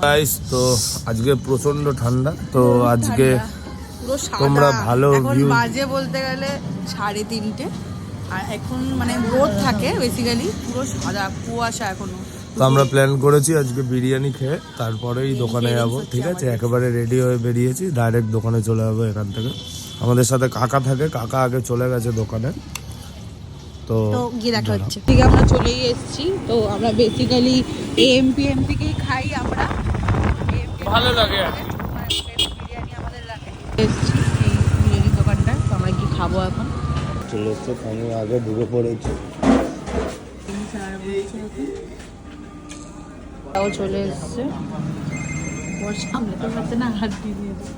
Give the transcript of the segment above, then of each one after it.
Guys তো আজকে প্রচন্ড ঠান্ডা, তো আজকে তোমরা ভালো ভিউ বাজে বলতে গেলে 3:30 আর এখন মানে রোদ থাকে বেসিক্যালি, পুরো সাদা কুয়াশা এখনো। তো আমরা প্ল্যান করেছি আজকে বিরিয়ানি খেয়ে তারপরেই দোকানে যাব, ঠিক আছে? একেবারে রেডি হয়ে বেরিয়েছি, ডাইরেক্ট দোকানে চলে যাবো এখান থেকে। আমাদের সাথে কাকা থাকে, কাকা আগে চলে গেছে দোকানে, তো গিয়ে দেখা হচ্ছে। ঠিক আমরা চলেই এসেছি, তো আমরা বেসিক্যালি এমপি থেকেই খাই আমরা, ভালো লাগে বিরিয়ানি আমাদের লাগে। এসেছি এই বিরিয়ানি দোকানটায়, তো আমরা কি খাবো এখন। চলে এসছে, আমি আগে ঢুকে পড়েছি। তাও চলে এসছে, ওর সামনে তো পারছে না, হাত দিয়ে দিয়েছে।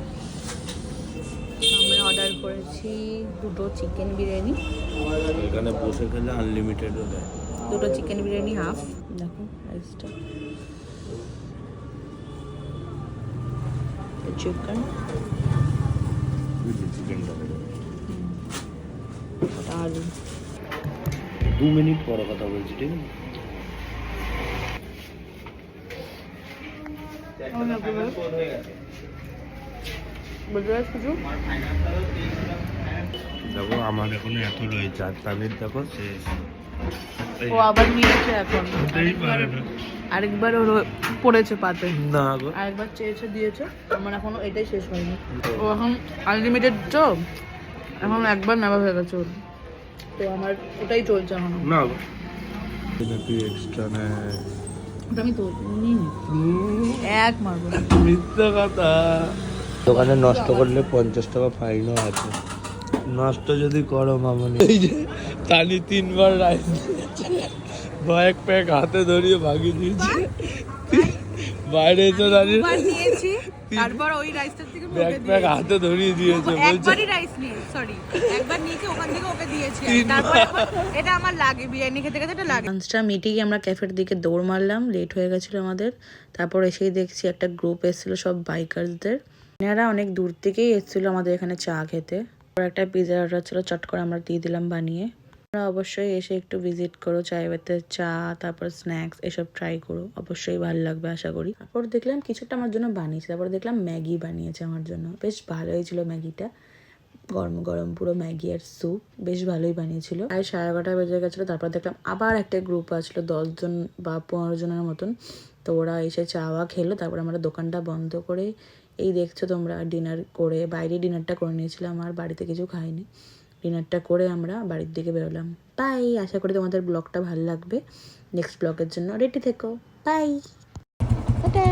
আমরা অর্ডার করেছি 2টো চিকেন বিরিয়ানি, এখানে বসে খেলে আনলিমিটেড দেয়। 2টো চিকেন বিরিয়ানি হাফ, দেখো রাইসটা, চিকেন আলু। 2 মিনিট পরে কথা বলছি, ঠিক আছে? দেখো আমার এখনো এত রয়েছে, আর তাদের দেখো শেষ। ও আবার নিয়েছে এখন, আরেকবার ওর পড়েছে পাতে, না গো, আরেকবার চেয়েছে দিয়েছে, আমার এখনো এটাই শেষ হয়নি। ও এখন আনলিমিটেড তো, এখন একবার নেওয়া হয়ে গেছে ওর, তো আমার ওটাই চলছে এখন। না গো, নাকি এক্সট্রা নেয়? ওটা আমি তো নিইনি, এক মারবো না। মিথ্যা কথা। দোকানে নষ্ট করলে 50 টাকা ফাইনও আছে, নষ্ট যদি করো মামনি। এই যে টানি 3বার রাইস ব্যাগ প্যাক হাতে ধরিয়ে ভাগিয়ে দিয়েছে, বাইরে এসে দাঁড়িয়ে নিয়েছি, তারপর ওই রাইসটার থেকে ব্যাগ প্যাক হাতে ধরিয়ে দিয়েছে, বলছে একবারই রাইস নিয়ে, সরি একবার নিয়েছি, ওখান থেকে ওকে দিয়েছি, তারপর এটা আমার লাগে, বিরিয়ানি খেতে খেতে এটা লাগে। লাঞ্চটা মিটিং আমরা ক্যাফের দিকে দৌড় মারলাম, লেট হয়ে গেছিল আমাদের। তারপর এসেই দেখছি একটা গ্রুপ এসেছিল সব বাইকার্সদের, এনারা অনেক দূর থেকেই এসেছিল আমাদের এখানে চা খেতে। একটা পিৎজা অর্ডার ছিল, চট করে আমরা দিয়ে দিলাম বানিয়ে। তোমরা অবশ্যই এসে একটু ভিজিট করো, চাইবাতে চা, তারপর স্ন্যাক্স এসব ট্রাই করো, অবশ্যই ভালো লাগবে আশা করি। তারপর দেখলাম কিছুটা আমার জন্য বানিয়েছে, তারপর দেখলাম ম্যাগি বানিয়েছে আমার জন্য, বেশ ভালোই ছিল ম্যাগিটা, গরম গরম পুরো ম্যাগি আর স্যুপ, বেশ ভালোই বানিয়েছিল। প্রায় 11:30 বেজে গেছিলো। তারপর দেখলাম আবার একটা গ্রুপ আসলো, 10 জন বা 15 জনের মতন, তো ওরা এসে চাওয়া খেলো। তারপর আমরা দোকানটা বন্ধ করে এই দেখছো তোমরা ডিনার করে, বাইরে ডিনারটা করে নিয়েছিলাম, আর বাড়িতে কিছু খাইনি। ডিনারটা করে আমরা বাড়ির দিকে বেরোলাম। বাই, আশা করি তোমাদের ব্লগটা ভালো লাগবে। নেক্সট ব্লগের জন্য রেডি থেকো। Bye, tata.